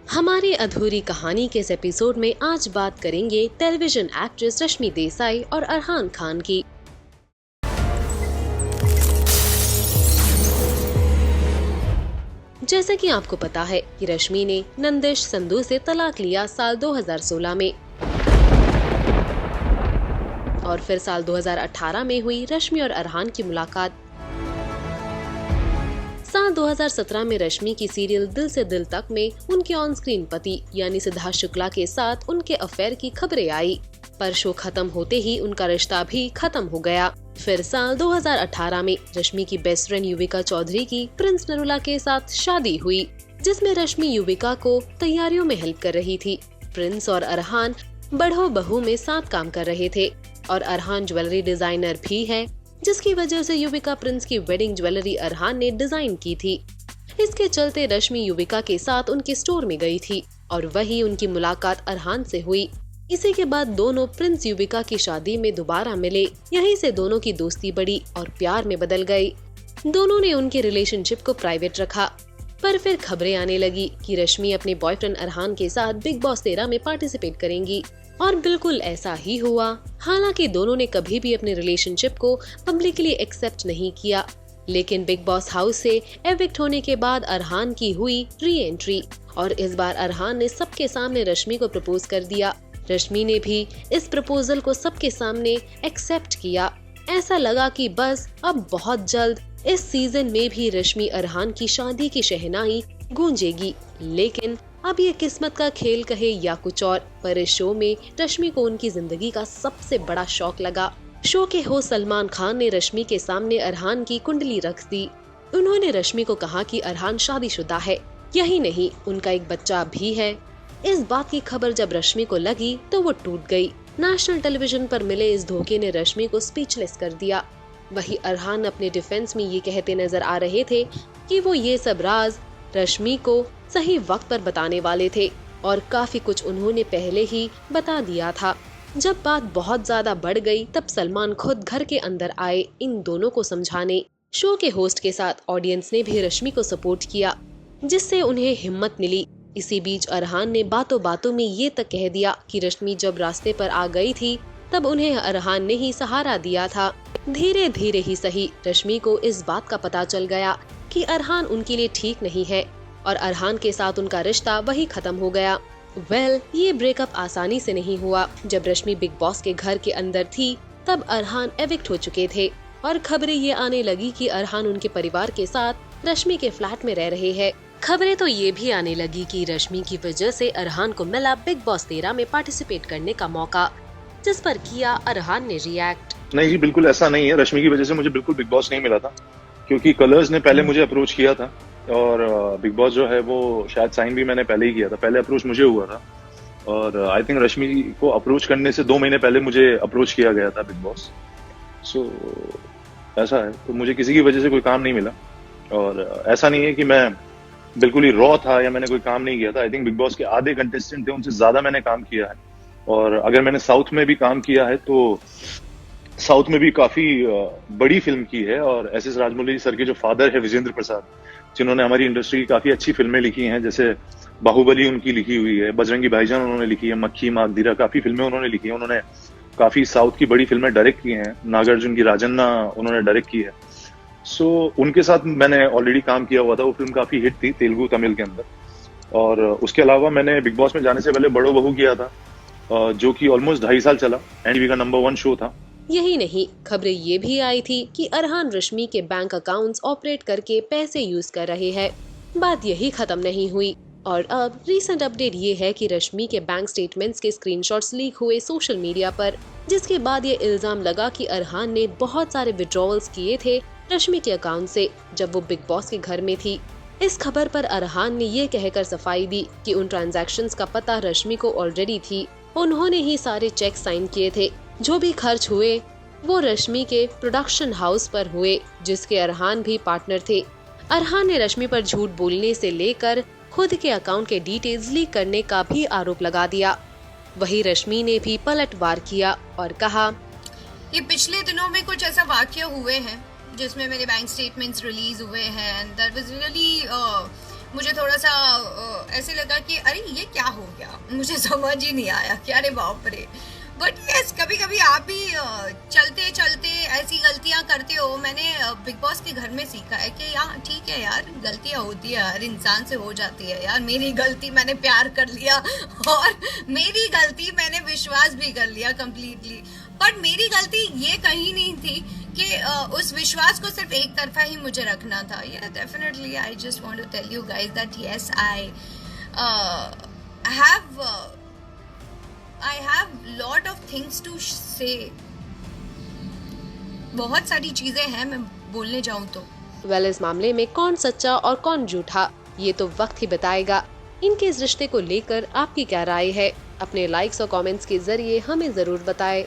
हमारी अधूरी कहानी के इस एपिसोड में आज बात करेंगे टेलीविजन एक्ट्रेस रश्मि देसाई और अरहान खान की। जैसा कि आपको पता है कि रश्मि ने नंदिश संधू से तलाक लिया साल 2016 में और फिर साल 2018 में हुई रश्मि और अरहान की मुलाकात। साल 2017 में रश्मि की सीरियल दिल से दिल तक में उनके ऑन स्क्रीन पति यानी सिद्धार्थ शुक्ला के साथ उनके अफेयर की खबरें आई, पर शो खत्म होते ही उनका रिश्ता भी खत्म हो गया। फिर साल 2018 में रश्मि की बेस्ट फ्रेंड युविका चौधरी की प्रिंस नरूला के साथ शादी हुई, जिसमें रश्मि युविका को तैयारियों में हेल्प कर रही थी। प्रिंस और अरहान बढ़ो बहू में साथ काम कर रहे थे और अरहान ज्वेलरी डिजाइनर भी है, जिसकी वजह से युविका प्रिंस की वेडिंग ज्वेलरी अरहान ने डिजाइन की थी। इसके चलते रश्मि युविका के साथ उनके स्टोर में गई थी और वही उनकी मुलाकात अरहान से हुई। इसी के बाद दोनों प्रिंस युविका की शादी में दोबारा मिले। यहीं से दोनों की दोस्ती बढ़ी और प्यार में बदल गई। दोनों ने उनके रिलेशनशिप को प्राइवेट रखा, पर फिर खबरें आने लगी कि रश्मि अपने बॉयफ्रेंड अरहान के साथ बिग बॉस 13 में पार्टिसिपेट करेंगी और बिल्कुल ऐसा ही हुआ। हालांकि दोनों ने कभी भी अपने रिलेशनशिप को पब्लिकली एक्सेप्ट नहीं किया, लेकिन बिग बॉस हाउस से एविक्ट होने के बाद अरहान की हुई री एंट्री और इस बार अरहान ने सबके सामने रश्मि को प्रपोज कर दिया। रश्मि ने भी इस प्रपोजल को सबके सामने एक्सेप्ट किया। ऐसा लगा कि बस अब बहुत जल्द इस सीजन में भी रश्मि अरहान की शादी की शहनाई गूंजेगी। लेकिन अब ये किस्मत का खेल कहे या कुछ और, पर इस शो में रश्मि को उनकी जिंदगी का सबसे बड़ा शौक लगा। शो के होस्ट सलमान खान ने रश्मि के सामने अरहान की कुंडली रख दी। उन्होंने रश्मि को कहा कि अरहान शादीशुदा है, यही नहीं उनका एक बच्चा भी है। इस बात की खबर जब रश्मि को लगी तो वो टूट गई। नेशनल टेलीविजन पर मिले इस धोखे ने रश्मि को स्पीचलेस कर दिया। वहीं अरहान अपने डिफेंस में ये कहते नजर आ रहे थे कि वो ये सब राज रश्मि को सही वक्त पर बताने वाले थे और काफी कुछ उन्होंने पहले ही बता दिया था। जब बात बहुत ज्यादा बढ़ गई तब सलमान खुद घर के अंदर आए इन दोनों को समझाने। शो के होस्ट के साथ ऑडियंस ने भी रश्मि को सपोर्ट किया, जिससे उन्हें हिम्मत मिली। इसी बीच अरहान ने बातों बातों में ये तक कह दिया कि रश्मि जब रास्ते पर आ गई थी तब उन्हें अरहान ने ही सहारा दिया था। धीरे धीरे ही सही रश्मि को इस बात का पता चल गया कि अरहान उनके लिए ठीक नहीं है और अरहान के साथ उनका रिश्ता वही खत्म हो गया। ये ब्रेकअप आसानी से नहीं हुआ। जब रश्मि बिग बॉस के घर के अंदर थी तब अरहान एविक्ट हो चुके थे और खबरें ये आने लगी कि अरहान उनके परिवार के साथ रश्मि के फ्लैट में रह रहे हैं। खबरें तो ये भी आने लगी कि रश्मि की वजह से अरहान को मिला बिग बॉस 13 में पार्टिसिपेट करने का मौका, जिस पर किया अरहान ने रिएक्ट। नहीं जी, बिल्कुल ऐसा नहीं है। रश्मि की वजह से मुझे बिल्कुल बिग बॉस नहीं मिला था, क्योंकि कलर्स ने पहले मुझे अप्रोच किया था और बिग बॉस जो है वो शायद साइन भी मैंने पहले ही किया था। पहले अप्रोच मुझे हुआ था और आई थिंक रश्मि को अप्रोच करने से 2 महीने पहले मुझे अप्रोच किया गया था बिग बॉस। सो ऐसा है, तो मुझे किसी की वजह से कोई काम नहीं मिला और ऐसा नहीं है कि मैं बिल्कुल ही रॉ था या मैंने कोई काम नहीं किया था। आई थिंक बिग बॉस के आधे कंटेस्टेंट थे, उनसे ज्यादा मैंने काम किया है और अगर मैंने साउथ में भी काम किया है तो साउथ में भी काफी बड़ी फिल्म की है। और एस राजमौली सर के जो फादर है विजेंद्र प्रसाद, जिन्होंने हमारी इंडस्ट्री की काफी अच्छी फिल्में लिखी हैं, जैसे बाहुबली उनकी लिखी हुई है, बजरंगी भाईजान उन्होंने लिखी है, मक्खी मागधीरा, काफी फिल्में उन्होंने लिखी है। उन्होंने काफी साउथ की बड़ी फिल्में डायरेक्ट की हैं। नागार्जुन की राजन्ना उन्होंने डायरेक्ट की है। सो उनके साथ मैंने ऑलरेडी काम किया हुआ था। वो फिल्म काफी हिट थी तेलुगु तमिल के अंदर। और उसके अलावा मैंने बिग बॉस में जाने से पहले बड़ो बहू किया था, जो कि ऑलमोस्ट 2.5 साल चला एंड टीवी का नंबर 1 शो था। यही नहीं, खबरें ये भी आई थी कि अरहान रश्मि के बैंक अकाउंट्स ऑपरेट करके पैसे यूज कर रहे हैं। बात यही खत्म नहीं हुई और अब रीसेंट अपडेट ये है कि रश्मि के बैंक स्टेटमेंट्स के स्क्रीनशॉट्स लीक हुए सोशल मीडिया पर, जिसके बाद ये इल्जाम लगा कि अरहान ने बहुत सारे विड्रॉवल्स किए थे रश्मि के अकाउंट से जब वो बिग बॉस के घर में थी। इस खबर पर अरहान ने ये कहकर सफाई दी कि उन ट्रांजैक्शंस का पता रश्मि को ऑलरेडी थी। उन्होंने ही सारे चेक साइन किए थे। जो भी खर्च हुए वो रश्मि के प्रोडक्शन हाउस पर हुए, जिसके अरहान भी पार्टनर थे। अरहान ने रश्मि पर झूठ बोलने से लेकर खुद के अकाउंट के डिटेल्स लीक करने का भी आरोप लगा दिया। वहीं रश्मि ने भी पलटवार किया और कहा, ये पिछले दिनों में कुछ ऐसा वाक्य हुए हैं जिसमें मेरे बैंक स्टेटमेंट्स रिलीज हुए हैं एंड दैट वाज रियली मुझे थोड़ा सा ऐसे लगा कि अरे ये क्या हो गया, मुझे समझ ही नहीं आया कि अरे बाप रे। बट यस, कभी कभी आप भी चलते चलते ऐसी गलतियां करते हो। मैंने बिग बॉस के घर में सीखा है कि यार ठीक है यार, गलतियां होती है, हर इंसान से हो जाती है यार। मेरी गलती, मैंने प्यार कर लिया, और मेरी गलती मैंने विश्वास भी कर लिया कंप्लीटली। बट मेरी गलती ये कहीं नहीं थी कि उस विश्वास को सिर्फ एक तरफा ही मुझे रखना था। या definitely I just want to tell you guys that yes, I have lot of things to say. बहुत सारी चीजें हैं, मैं बोलने जाऊं तो। वेल, इस मामले में कौन सच्चा और कौन झूठा, ये तो वक्त ही बताएगा। इनके इस रिश्ते को लेकर आपकी क्या राय है? अपने लाइक्स और कमेंट्स के जरिए हमें जरूर बताएं।